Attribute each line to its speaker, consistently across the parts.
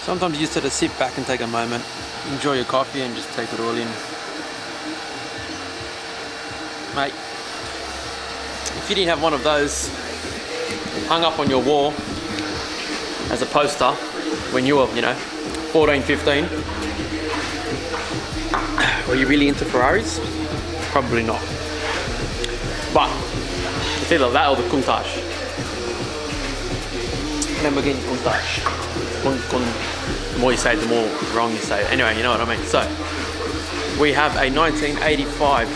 Speaker 1: Sometimes you just have to sit back and take a moment, enjoy your coffee and just take it all in. Mate, if you didn't have one of those hung up on your wall as a poster when you were, 14, 15, were you really into Ferraris? Probably not. But it's either that or the Countach. Lamborghini Countach. The more you say it, the more wrong you say it. Anyway, you know what I mean. So, we have a 1985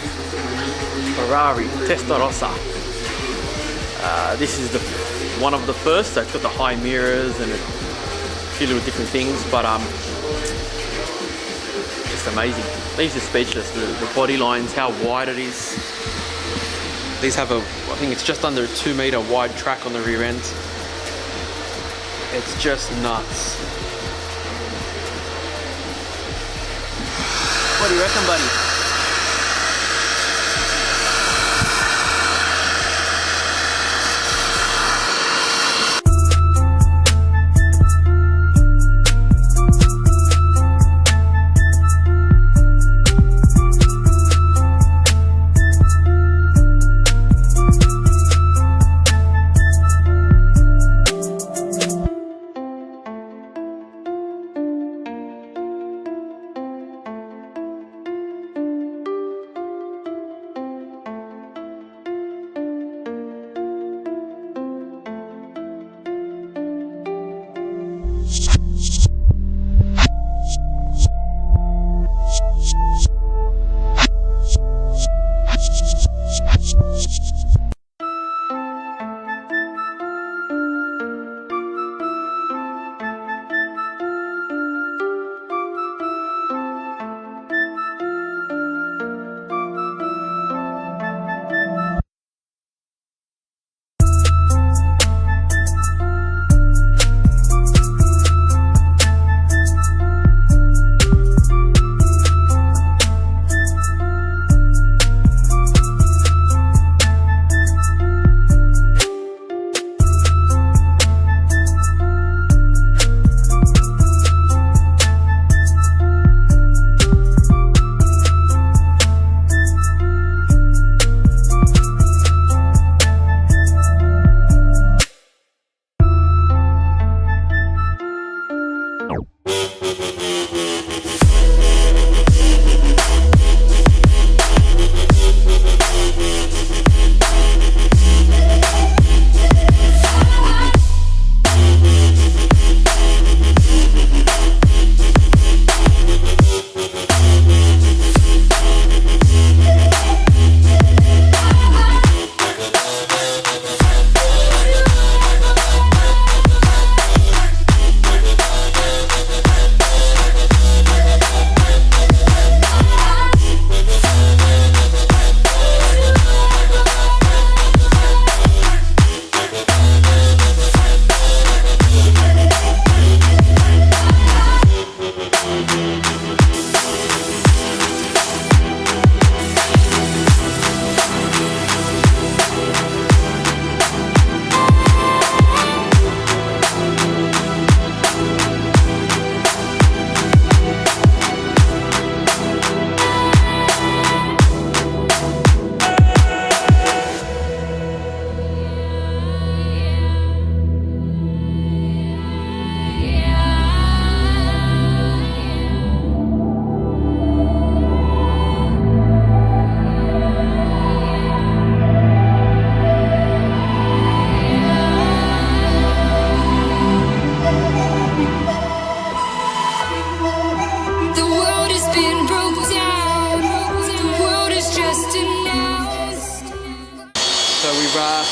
Speaker 1: Ferrari Testarossa. This is one of the first, so it's got the high mirrors and a few little different things, but just amazing. These are speechless. The body lines, how wide it is. These have I think it's just under a 2 meter wide track on the rear end. It's just nuts. What do you reckon, buddy?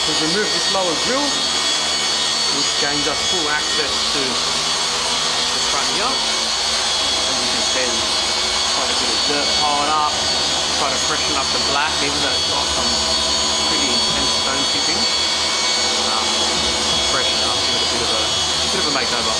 Speaker 1: We've removed this lower grille, which gains us full access to the front here. As you can see, quite a bit of dirt piled up, try to freshen up the black, even though it's got some pretty intense stone chipping. Freshen it up, give it a bit of a makeover.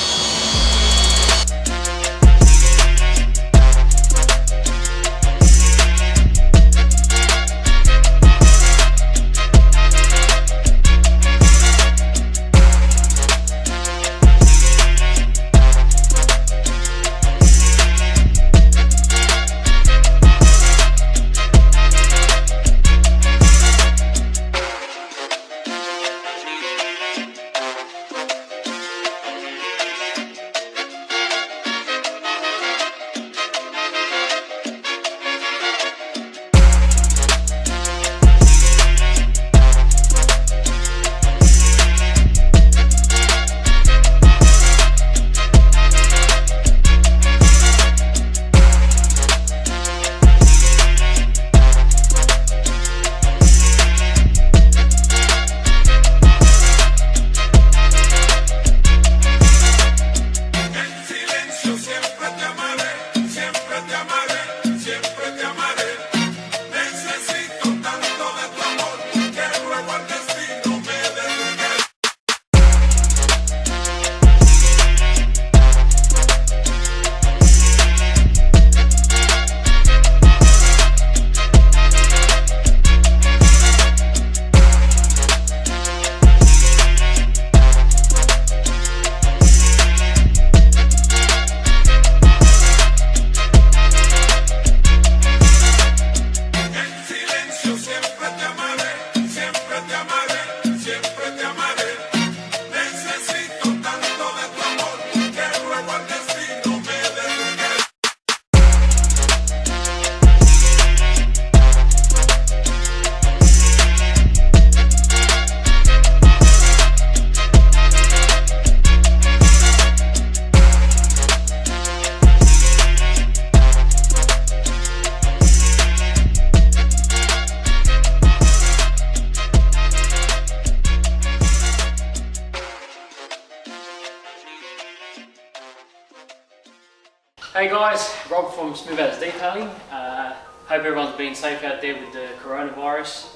Speaker 2: Hey guys, Rob from Smooth As Detailing. Hope everyone's been safe out there with the coronavirus.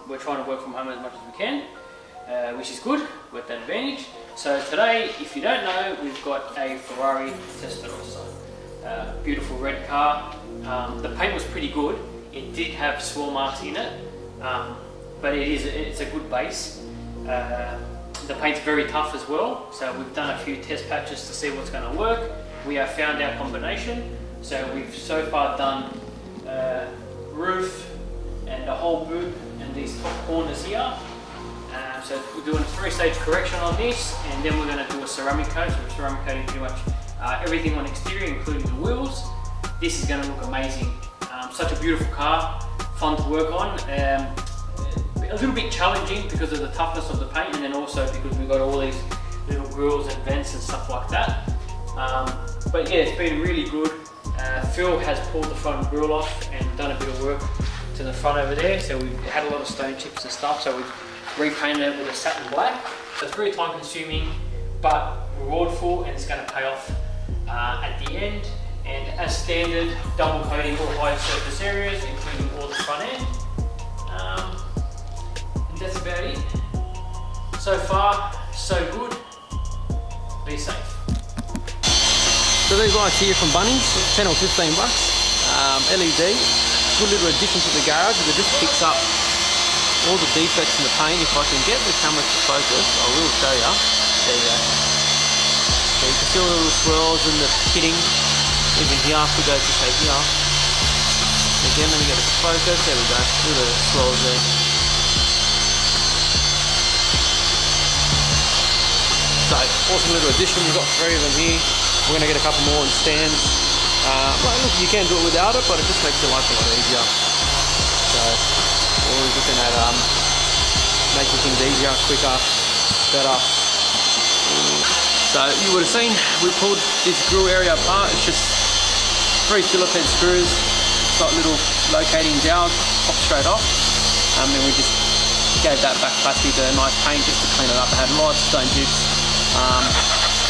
Speaker 2: We're trying to work from home as much as we can, which is good, with that advantage. So today, if you don't know, we've got a Ferrari Testarossa. Beautiful red car. The paint was pretty good. It did have swirl marks in it, but it's a good base. The paint's very tough as well, so we've done a few test patches to see what's going to work. We have found our combination, so we've so far done roof and the whole boot and these top corners here. So we're doing a 3-stage correction on this, and then we're going to do a ceramic coat. So we're ceramic coating pretty much everything on exterior, including the wheels. This is going to look amazing. Such a beautiful car, fun to work on. A little bit challenging because of the toughness of the paint, and then also because we've got all these little grills and vents and stuff like that. But yeah, it's been really good. Phil has pulled the front grill off and done a bit of work to the front over there. So we've had a lot of stone chips and stuff, so we've repainted it with a satin black. So it's very time consuming, but rewardful, and it's going to pay off at the end. And as standard, double coating all high surface areas, including all the front end. And that's about it. So far, so good. Be safe.
Speaker 1: So these lights here from Bunnings, 10 or 15 bucks. LED, good little addition to the garage. It just picks up all the defects in the paint. If I can get the camera to focus, I will show you. There you go. So you can see all the little swirls and the pitting. Even here, if we go to say here. Again, let me get it to focus. There we go. Look at the swirls there. So, awesome little addition. We've got 3 of them here. We're going to get a couple more in stands. Well, look, you can do it without it, but it just makes your life a lot easier. So, we're always looking at making things easier, quicker, better. So, you would have seen we pulled this grill area apart. It's just 3 Phillip head screws. It's got little locating dowels, pop straight off. And we just gave that back plastic a nice paint just to clean it up. It had lots of stone chips.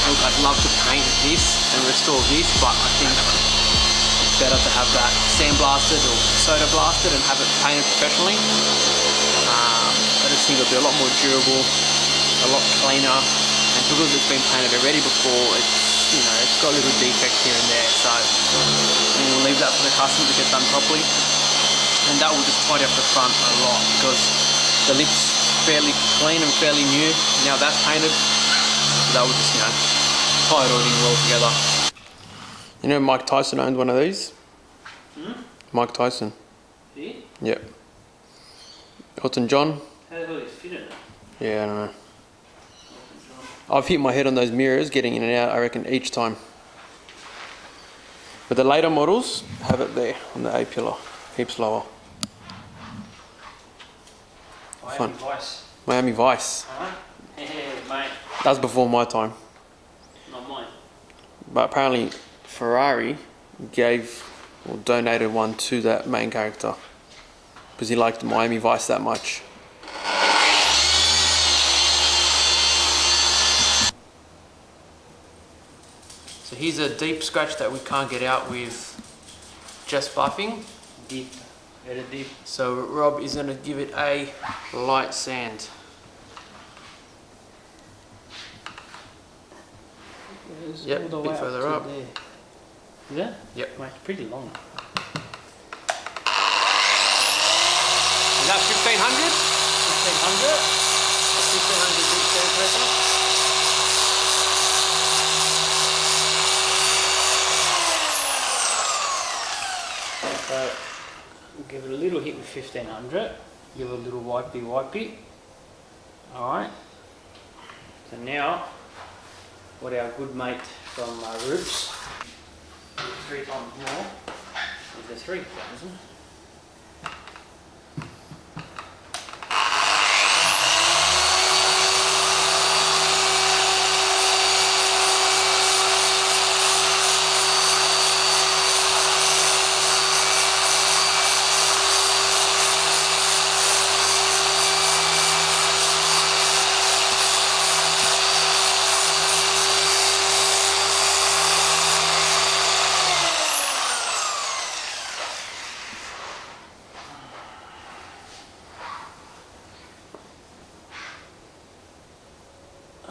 Speaker 1: Look, I'd love to paint this and restore this, but I think it's better to have that sandblasted or soda blasted and have it painted professionally. I just think it'll be a lot more durable, a lot cleaner, and because it's been painted already before, it's, you know, it's got little defects here and there, so we'll leave that for the customer to get done properly, and that will just tidy up the front a lot because the lip's fairly clean and fairly new. Now that's painted. That would just, you know, tie it all in well together. You know Mike Tyson owned one of these? Mike Tyson.
Speaker 2: Did he?
Speaker 1: Yep. Elton John.
Speaker 2: How the hell did he fit in it?
Speaker 1: Yeah, I don't know. I've hit my head on those mirrors getting in and out, I reckon, each time. But the later models have it there on the A-pillar, heaps lower.
Speaker 2: Miami Vice.
Speaker 1: Miami Vice.
Speaker 2: Yeah, mate.
Speaker 1: That was before my time.
Speaker 2: Not mine.
Speaker 1: But apparently Ferrari gave or donated one to that main character because he liked Miami Vice that much. So here's a deep scratch that we can't get out with just buffing.
Speaker 2: Deep. Very deep.
Speaker 1: So Rob is going to give it a light sand. Yep, a bit further up.
Speaker 2: There. Is that?
Speaker 1: Yep.
Speaker 2: Mate, it's pretty long.
Speaker 1: Is that 1500?
Speaker 2: 1500?
Speaker 1: 1500 deep sand pressure.
Speaker 2: So, we'll give it a little hit with 1500. Give it a little wipey. Alright. So now, what our good mate from Roots, 3 times more, is the 3000.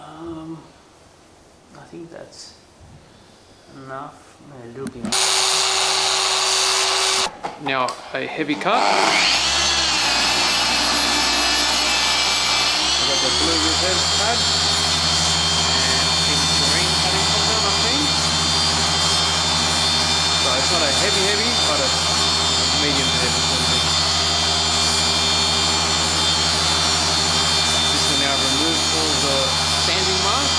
Speaker 2: I think that's enough. A little bit.
Speaker 1: Now a heavy cut. I've got the blue reserve pad and I think green padding compound, I think. So it's not a heavy, but a medium to heavy sort of thing. This will now remove all the sanding marks,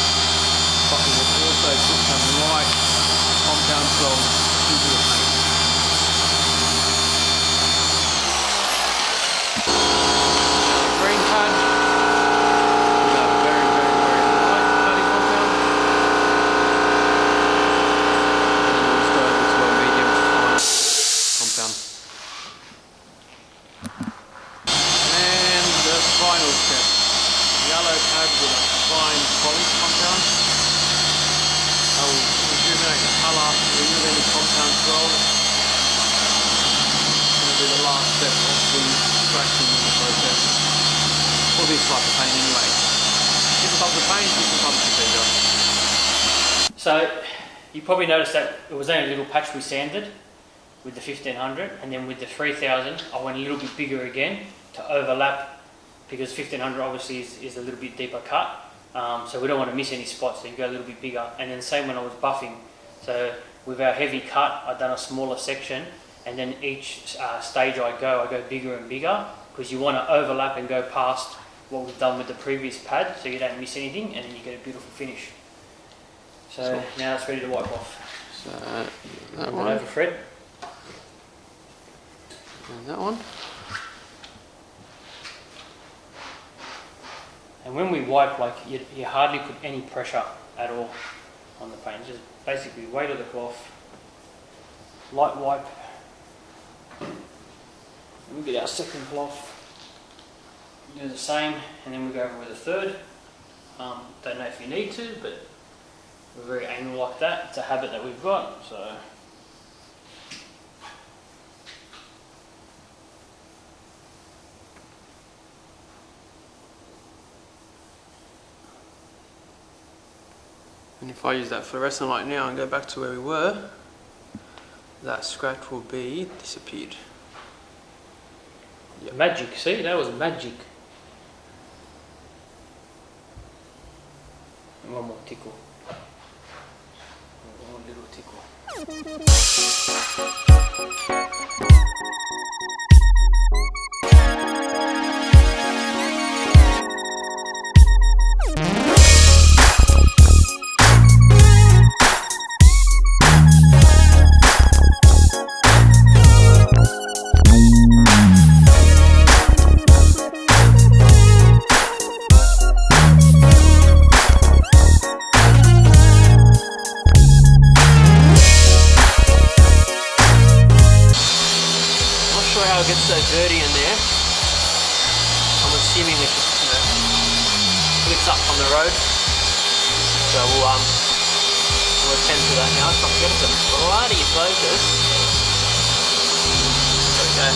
Speaker 1: but we will also put some light compound swells into the paint. Green pad, we have very light padding compound. And then we'll just go over to a medium fine compound. And the final step, yellow pad with a fine polish compound. I will rejuvenate the colour, remove any compound swells. This will be the last step of the scratching in the process. For this type of paint anyway. Different types of paint, different types of procedure.
Speaker 2: So you probably noticed that it was only a little patch we sanded with the 1500, and then with the 3000 I went a little bit bigger again to overlap, because 1500 obviously is a little bit deeper cut. So we don't want to miss any spots, so you go a little bit bigger. And then same when I was buffing. So with our heavy cut, I've done a smaller section, and then each stage I go bigger and bigger, because you want to overlap and go past what we've done with the previous pad, so you don't miss anything, and then you get a beautiful finish. So now it's ready to wipe off.
Speaker 1: So that
Speaker 2: Put
Speaker 1: one.
Speaker 2: it over Fred.
Speaker 1: And that one.
Speaker 2: And when we wipe, like you hardly put any pressure at all on the paint. Just basically weight of the cloth, light wipe. And we get our second cloth. Do the same, and then we go over with a third. Don't know if you need to, but we're very anal like that. It's a habit that we've got. So.
Speaker 1: And if I use that fluorescent light now and go back to where we were, that scratch will be disappeared.
Speaker 2: Yep. Magic, see, that was magic. And one more tickle. One little tickle.
Speaker 1: It gets so dirty in there. I'm assuming it just, flicks up on the road. So we'll attend to that now. It's not getting some bloody focus. Okay.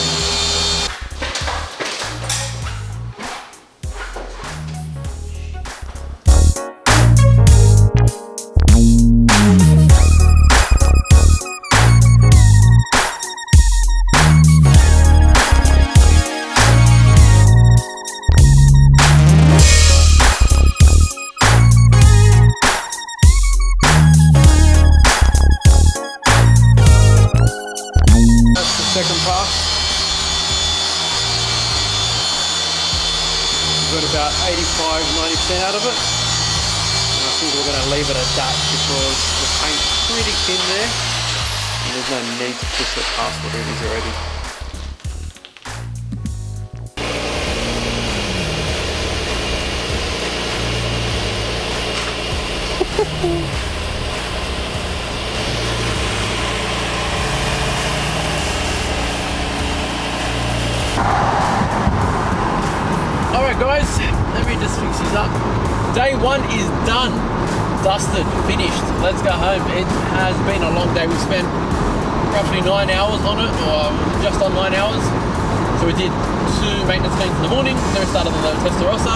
Speaker 1: Second pass. We've got about 85-90% out of it. And I think we're going to leave it at that because the paint's pretty thin there. And there's no need to push it past what it is already. Alright guys, let me just fix this up. Day one is done, dusted, finished. Let's go home. It has been a long day. We spent roughly 9 hours on it, or just on 9 hours. So we did 2 maintenance cleans in the morning, then we started on the Testarossa.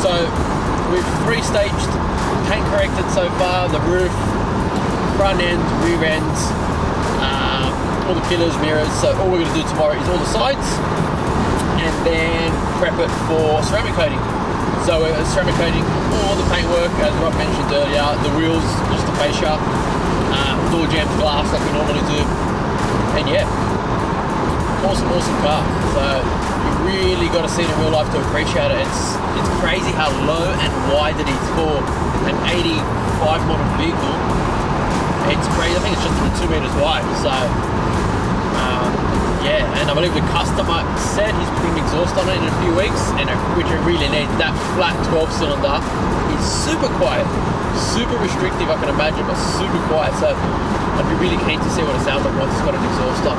Speaker 1: So we've three-staged, paint corrected so far, the roof, front end, rear ends, all the pillars, mirrors. So all we're going to do tomorrow is all the sides and then prep it for ceramic coating. So we're ceramic coating all the paintwork, as Rob mentioned earlier, the wheels, just the fascia, door jammed glass like we normally do. And yeah, awesome car. So you really got to see it in real life to appreciate it. It's crazy how low and wide it is for an 85 model vehicle. It's crazy. I think it's just under 2 meters wide. So yeah, and I believe the customer said he's putting exhaust on it in a few weeks, and which it really needs. That flat 12 cylinder is super quiet, super restrictive, I can imagine, but super quiet. So I'd be really keen to see what it sounds like once it's got an exhaust on.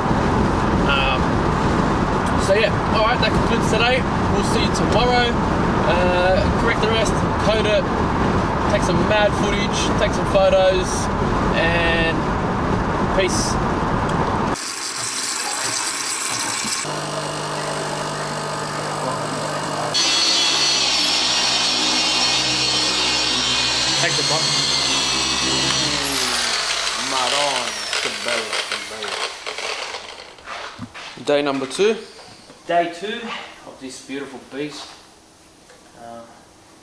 Speaker 1: So yeah, all right, that concludes today. We'll see you tomorrow. Correct the rest, code it, take some mad footage, take some photos, and peace. Take the box. Maron, Day number 2.
Speaker 2: Day 2 of this beautiful beast.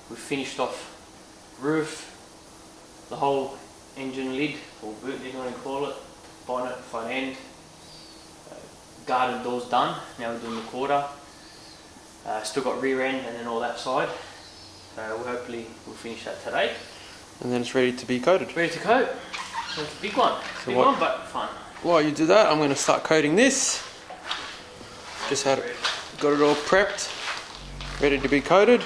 Speaker 2: We finished off roof, the whole engine lid, or boot lid, you want to call it, bonnet, front end, garden doors done. Now we're doing the quarter. Still got rear end and then all that side. So hopefully we'll finish that today.
Speaker 1: And then it's ready to be coated.
Speaker 2: Ready to coat. So it's a big one.
Speaker 1: So
Speaker 2: Big one, but fun.
Speaker 1: While you do that, I'm going to start coating this. Just got it all prepped, ready to be coated.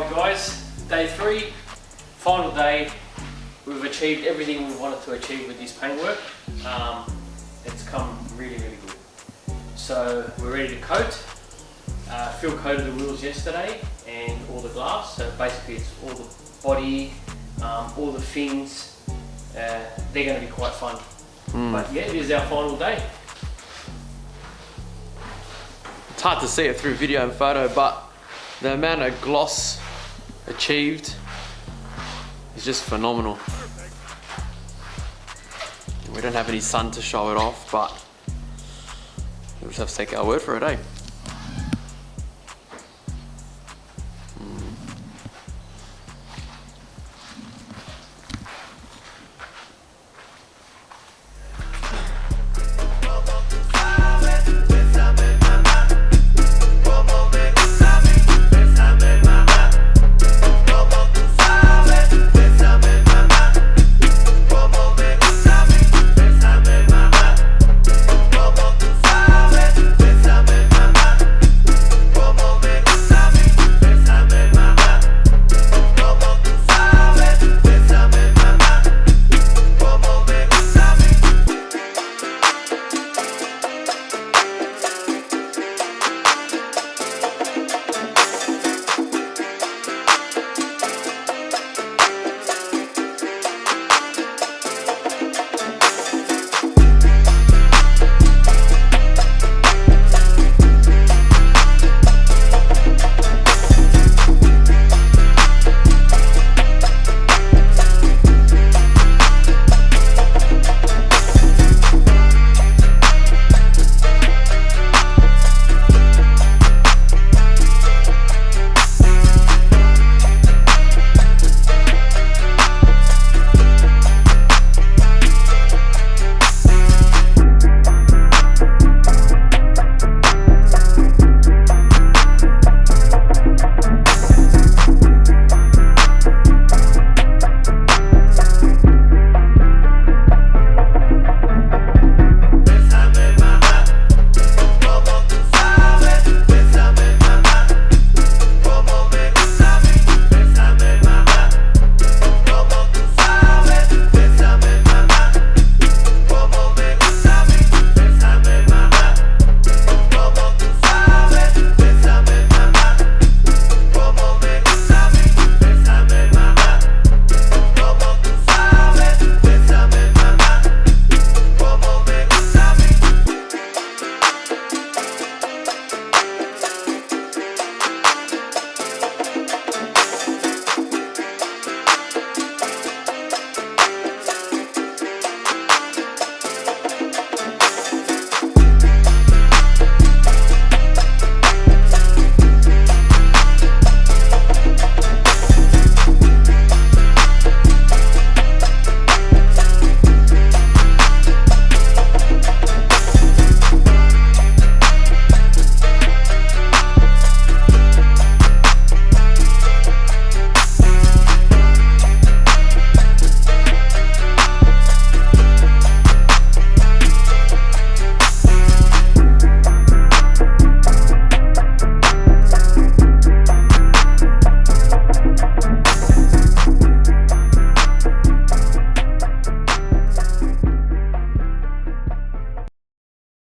Speaker 2: Guys, day 3, final day. We've achieved everything we wanted to achieve with this paintwork. It's come really good. So we're ready to coat. Phil coated the wheels yesterday and all the glass. So basically it's all the body, all the fins. They're going to be quite fun. But yeah, it is our final day.
Speaker 1: It's hard to see it through video and photo, but the amount of gloss achieved is just phenomenal. We don't have any sun to show it off, but we'll just have to take our word for it, eh?